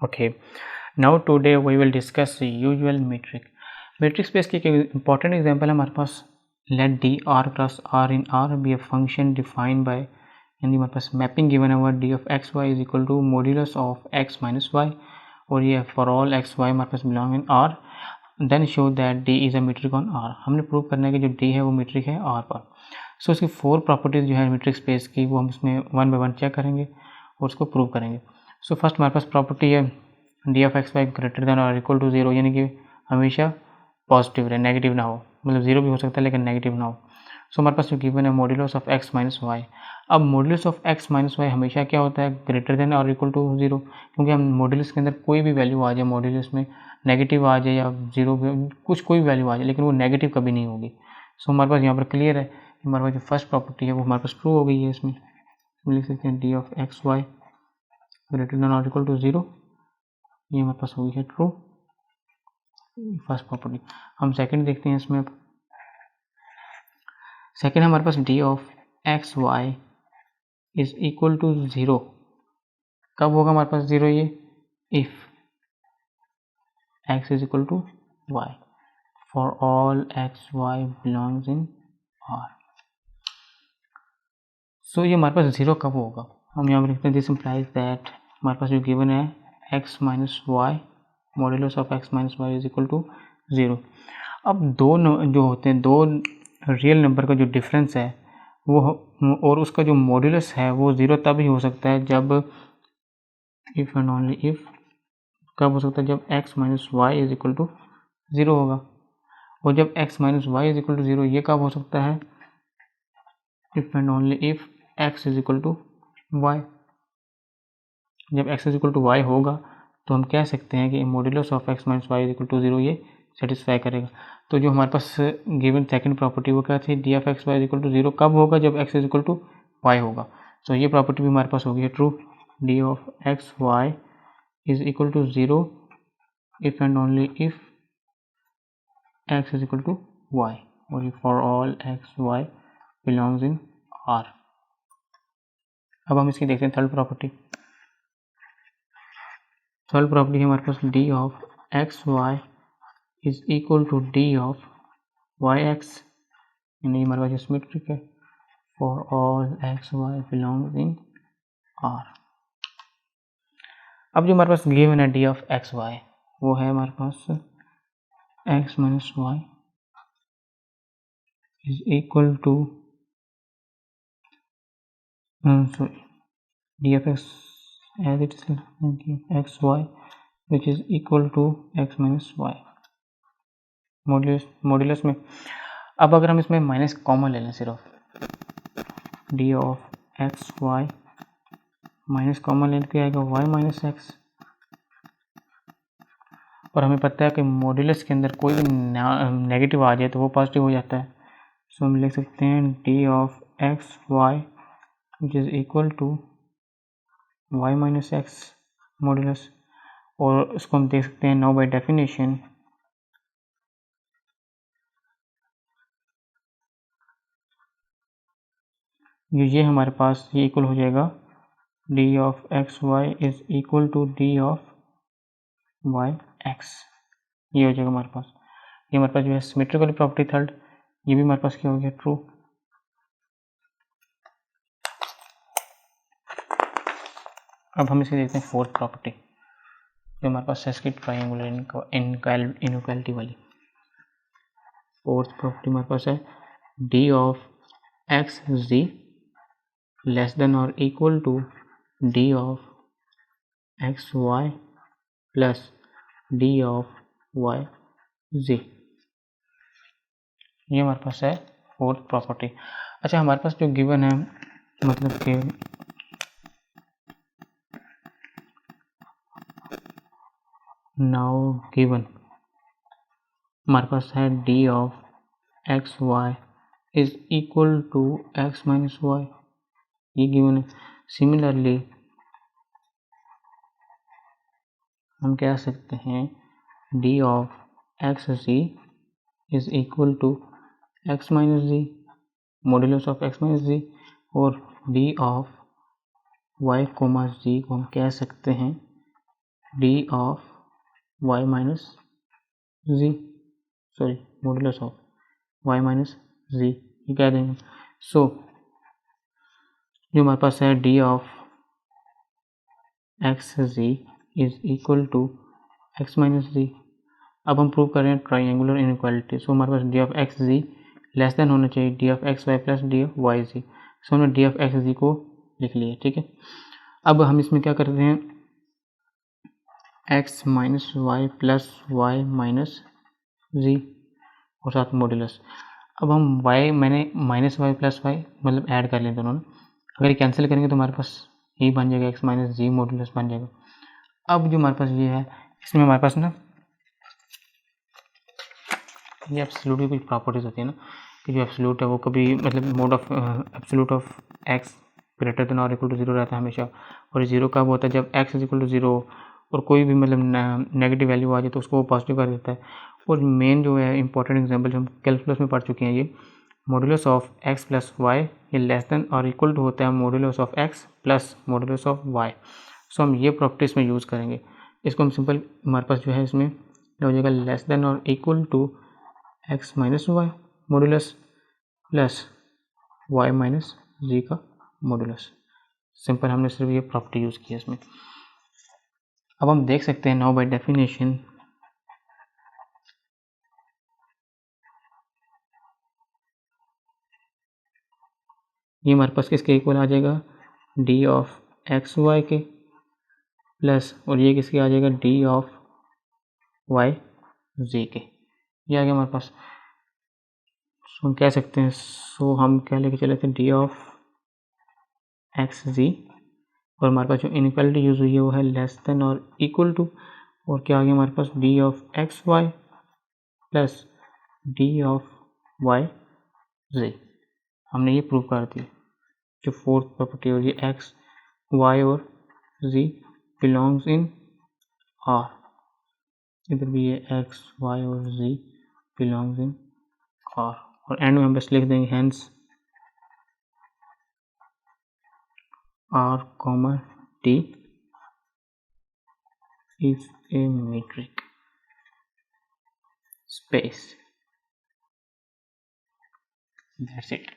Okay, now today we will discuss the usual metric. Metric space की एक important example है हमारे पास let d r cross r in r be a function defined by यानी हमारे पास mapping given है हुआ d of x y is equal to modulus of x minus y और ये for all x y हमारे पास belong in r then show that d is a metric on r। हमने prove करना है कि जो d है वो मीट्रिक है r पर। सो इसकी 4 प्रॉपर्टीज़ जो है मीट्रिक स्पेस की वो हम इसमें 1 by 1 चेक करेंगे और उसको प्रूव करेंगे। सो फर्स्ट हमारे पास प्रॉपर्टी है D of x Y greater than और इक्वल टू 0, यानी कि हमेशा पॉजिटिव रहे, नेगेटिव ना हो, मतलब 0 भी हो सकता है लेकिन नेगेटिव ना हो। सो हमारे पास जो गिवन है modulus of x minus y. अब modulus of x minus y हमेशा क्या होता है, ग्रेटर देन और इक्वल टू 0, क्योंकि हम मॉड्यूलस के अंदर कोई भी वैल्यू आ जाए, मॉड्यूलस में नेगेटिव आ जाए या 0 कुछ कोई भी वैल्यू आ जाए, लेकिन वो नेगेटिव कभी नहीं होगी। सो हमारे पास यहाँ पर क्लियर है, हमारे पास जो फर्स्ट प्रॉपर्टी है वो हमारे पास ट्रू हो गई है। इसमें लिख सकते हैं D of x Y greater than और इक्वल टू 0, ये हमारे पास हो गई है ट्रू, फर्स्ट प्रॉपर्टी। हम सेकंड देखते हैं इसमें। सेकंड हमारे पास D of x Y is equal to 0, कब होगा हमारे पास 0 ये, if x is equal to y for all x y belongs in R। So ये हमारे पास 0 कब होगा, हम यहाँ पर लिखते हैं दिस इम्प्लाइज दैट हमारे पास जो गिवन है x minus Y modulus of x minus Y is equal to 0। अब दो जो होते हैं, दो रियल नंबर का जो डिफरेंस है वो और उसका जो मॉड्यूलस है वो 0 तब ही हो सकता है जब इफ़ एंड ओनली इफ, कब हो सकता है जब x minus Y is equal to 0 होगा। और जब x minus Y is equal to 0 ये कब हो सकता है, if and only if x is equal to Y. जब x is equal to Y होगा तो हम कह सकते हैं कि modulus of x minus Y is equal to 0 ये सेटिस्फाई करेगा। तो जो हमारे पास गिवन सेकंड प्रॉपर्टी वो क्या थी, D of x Y is equal to 0 कब होगा, जब x is equal to Y होगा। सो ये प्रॉपर्टी भी हमारे पास होगी है true, D of x Y is equal to 0 if and only if x is equal to y और for all x y belongs in R। अब हम इसकी देखते हैं थर्ड प्रॉपर्टी। थर्ड प्रॉपर्टी है हमारे पास D of x Y is equal to D of Y x, यानी हमारे पास सिमेट्रिक है for all x y belongs in R। अब जो हमारे पास गिवन है डी ऑफ एक्स वाई वो है हमारे पास x minus Y is equal to sorry d of x as it is x y which is equal to x minus y modulus में। अब अगर हम इसमें माइनस कॉमन ले लें, सिर्फ d of x Y minus common लेने पे आएगा y माइनस एक्स, और हमें पता है कि मॉड्यूलस के अंदर कोई भी नेगेटिव आ जाए तो वो पॉजिटिव हो जाता है। सो हम लिख सकते हैं d of x Y which is equal to y minus x modulus, और इसको हम देख सकते हैं नाउ बाय डेफिनेशन ये हमारे पास ये इक्वल हो जाएगा d of x Y is equal to d of Y X, ये हो जाएगा हमारे पास। ये हमारे पास जो है सिमेट्रिक वाली प्रॉपर्टी थर्ड, ये भी हमारे पास क्या हो गया ट्रू। अब हम इसे देखते हैं फोर्थ प्रॉपर्टी जो हमारे पास है ट्रायंगुलर इनइक्वालिटी वाली। फोर्थ प्रॉपर्टी हमारे पास है D of x z less than और equal to D of x y plus D of y z, ये हमारे पास है फोर्थ प्रॉपर्टी। अच्छा, हमारे पास जो गिवन है मतलब कि नाउ गिवन हमारे पास है D of x Y is equal to x minus y, ये गिवन है। सिमिलरली हम कह सकते हैं D of x z is equal to x minus z modulus of x minus z, और D of y comma z को हम कह सकते हैं D of y minus z, sorry modulus of y minus z, ये कह देंगे। So जो हमारे पास है D of x z is equal to x minus z. अब हम प्रूव कर रहे हैं ट्राइंगुलर इनइक्वालिटी। सो हमारे पास D of x z less than होना चाहिए D of x y plus D of y z. So हमने डी ऑफ एक्स जी को लिख लिया, ठीक है। अब हम इसमें क्या करते हैं, x minus y plus y minus z और साथ मॉड्यूलस। अब हम वाई मैंने माइनस वाई प्लस वाई मतलब ऐड कर लें दोनों ना, अगर ये कैंसिल करेंगे तो हमारे पास यही बन जाएगा एक्स माइनस जी मॉड्यूलस बन जाएगा। अब जो हमारे पास ये है इसमें हमारे पास ना ये एब्सोल्यूट की कुछ प्रॉपर्टीज होती है ना, कि जो एब्सोल्यूट है वो कभी मतलब mode of absolute of X greater than और इक्वल टू जीरो रहता है हमेशा, और जीरो कब होता है जब X is equal to zero और कोई भी मतलब नेगेटिव वैल्यू आ जाए तो उसको वो पॉजिटिव कर देता है। और मेन जो है इंपॉर्टेंट एग्जांपल जो हम कैलकुलस में पढ़ चुके हैं, ये modulus of x plus y ये लेस देन और इक्वल टू होता है modulus of x plus modulus of y. So हम ये प्रॉपर्टीज में यूज़ करेंगे। इसको हम सिंपल हमारे पास जो है इसमें हो जाएगा लेस देन और equal to x minus y modulus plus y minus z का मॉडुलस। सिंपल हमने सिर्फ ये प्रॉपर्टी यूज़ की है इसमें। अब हम देख सकते हैं नाउ बाय डेफिनेशन ये हमारे पास किसके इक्वल आ जाएगा, डी ऑफ एक्स वाई के प्लस और ये किसके आ जाएगा, डी ऑफ वाई जी के। ये आ गया हमारे पास। सो हम कह सकते हैं, सो हम क्या लेके चले थे, डी ऑफ एक्स जी और हमारे पास जो इनइक्वालिटी यूज़ हुई है वो है लेस देन और इक्वल टू, और क्या आ गया हमारे पास, D of x y plus D of y z. हमने ये प्रूव कर दिया। जो फोर्थ प्रॉपर्टी हो, ये एक्स वाई और जी बिलोंग्स इन आर, इधर भी ये एक्स वाई और जी बिलोंग्स इन आर, और एंड में हम बस लिख देंगे hence R comma T is a metric space. That's it.